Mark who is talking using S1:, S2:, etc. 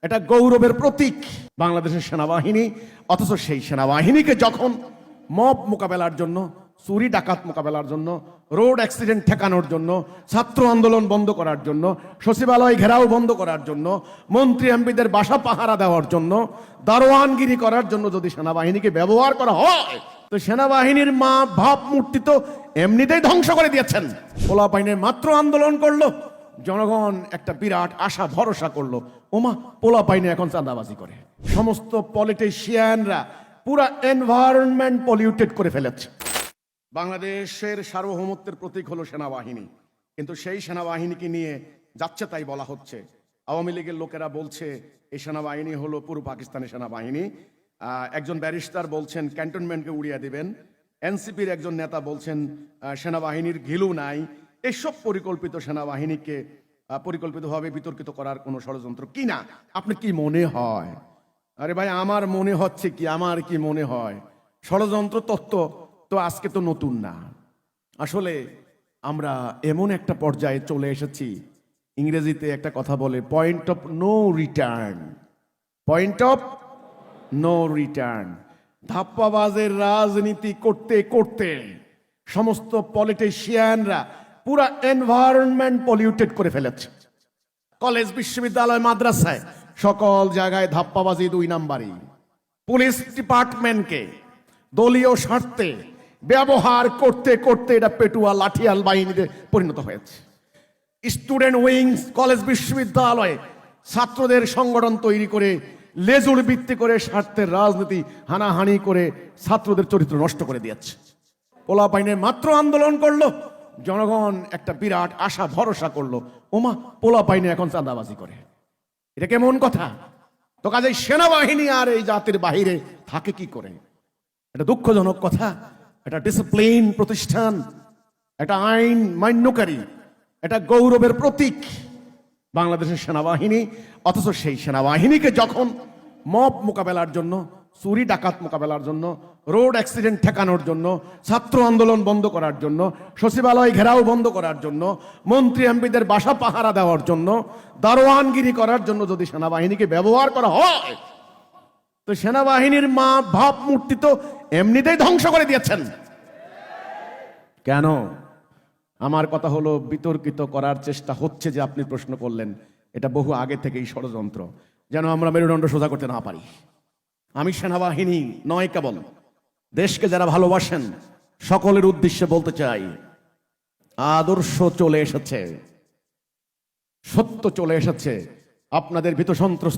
S1: এটা গৌরবের প্রতীক বাংলাদেশের সেনাবাহিনী। অথচ সেই সেনাবাহিনীকে যখন মব মোকাবেলার জন্য, চুরি ডাকাত মোকাবেলার জন্য, রোড অ্যাক্সিডেন্ট ঠেকানোর জন্য, ছাত্র আন্দোলন বন্ধ করার জন্য, সচিবালয় ঘেরাও বন্ধ করার জন্য, মন্ত্রী এমপিদের বাসা পাহারা দেওয়ার জন্য, দারোয়ানগিরি করার জন্য যদি সেনাবাহিনীকে ব্যবহার করা হয়, তো সেনাবাহিনীর মা ভাবমূর্তি তো এমনিতেই ধ্বংস করে দিয়েছেন। পোলাপাইনে মাত্র আন্দোলন করলো, জনগণ একটা বিরাট আশা ভরসা করলো, ওমা পোলাপাইনে এখন চাঁদাবাজি করে। সমস্ত পলিটিশিয়ানরা পুরা এনভায়রনমেন্ট পলিউটেড করে ফেলেছে। বাংলাদেশের সার্বভৌমত্বের প্রতীক হলো সেনাবাহিনী, কিন্তু সেই সেনাবাহিনীকে নিয়ে যাচ্ছে তাই বলা হচ্ছে। আওয়ামী লীগের লোকেরা বলছে এই সেনাবাহিনী হলো পূর্ব পাকিস্তানের সেনাবাহিনী। একজন ব্যারিস্টার বলছেন ক্যান্টনমেন্টকে উড়িয়ে দিবেন। এনসিপির একজন নেতা বলছেন সেনাবাহিনীর ঘিলু নাই। এসব পরিকল্পিত সেনাবাহিনীকে পরিকল্পিতভাবে বিতর্কিত করার কোনো ষড়যন্ত্র কিনা আপনি কি মনে হয়? আরে ভাই, আমার মনে হচ্ছে কি, আমার কি মনে হয়, ষড়যন্ত্র তত্ত্ব তো আজকে তো নতুন না। আসলে আমরা এমন একটা পর্যায়ে চলে এসেছি, ইংরেজিতে একটা কথা বলে point of no return. Point of no return. ধাপ্পাবাজের রাজনীতি করতে করতে সমস্ত পলিটিশিয়ানরা পুরা এনভায়রনমেন্ট পলিউটেড করে ফেলেছে। কলেজ, বিশ্ববিদ্যালয়, মাদ্রাসায় সকল জায়গায় ধাপ্পাবাজি 2 নাম্বারই। পুলিশ ডিপার্টমেন্টকে দলীয় স্বার্থে ব্যবহার করতে করতে এটা পেটুয়া লাঠিয়াল বাহিনীতে পরিণত হয়েছে। স্টুডেন্ট উইংস, কলেজ বিশ্ববিদ্যালয়ে ছাত্রদের সংগঠন তৈরি করে লেজুর ভিত্তি করে স্বার্থের রাজনীতি হানাহানি করে ছাত্রদের চরিত্র নষ্ট করে দিয়েছে। পোলাপাইনে মাত্র আন্দোলন করলো, জনগণ একটা বিরাট আশা ভরসা করলো, ওমা পোলাপাইনে এখন চাঁদাবাজি করে। এটা কেমন কথা? তো কাজেই সেনাবাহিনী আর এই জাতির বাহিরে থাকে কি করে? এটা দুঃখজনক কথা। এটা ডিসিপ্লিন প্রতিষ্ঠান, এটা আইন মান্যকারী, এটা গৌরবের প্রতীক বাংলাদেশের সেনাবাহিনী। অথচ সেই সেনাবাহিনীকে যখন মব মোকাবেলার জন্য, চুরি ডাকাত মোকাবেলার জন্য, রোড অ্যাক্সিডেন্ট ঠেকানোর জন্য, ছাত্র আন্দোলন বন্ধ করার জন্য, সচিবালয় ঘেরাও বন্ধ করার জন্য, মন্ত্রী এমপিদের বাসা পাহারা দেওয়ার জন্য, দারোয়ানগিরি করার জন্য যদি সেনাবাহিনীকে ব্যবহার করা হয়, তো সেনাবাহিনীর মা ভাবমূর্তি তো এমনিতেই ধ্বংস করে দিয়েছেন। কেন? আমার কথা হলো, বিতর্কিত করার চেষ্টা হচ্ছে যে আপনি প্রশ্ন করলেন, এটা বহু আগে থেকেই ষড়যন্ত্র, যেন আমরা মেরুদণ্ড সোজা করতে না পারি। আমি সেনাবাহিনী নয়, কেবল দেশকে যারা ভালোবাসেন সকলের উদ্দেশ্যে বলতে চাই, আদর্শ চলে এসেছে, সত্য চলে এসেছে। আপনাদের ভীত সন্ত্রস্ত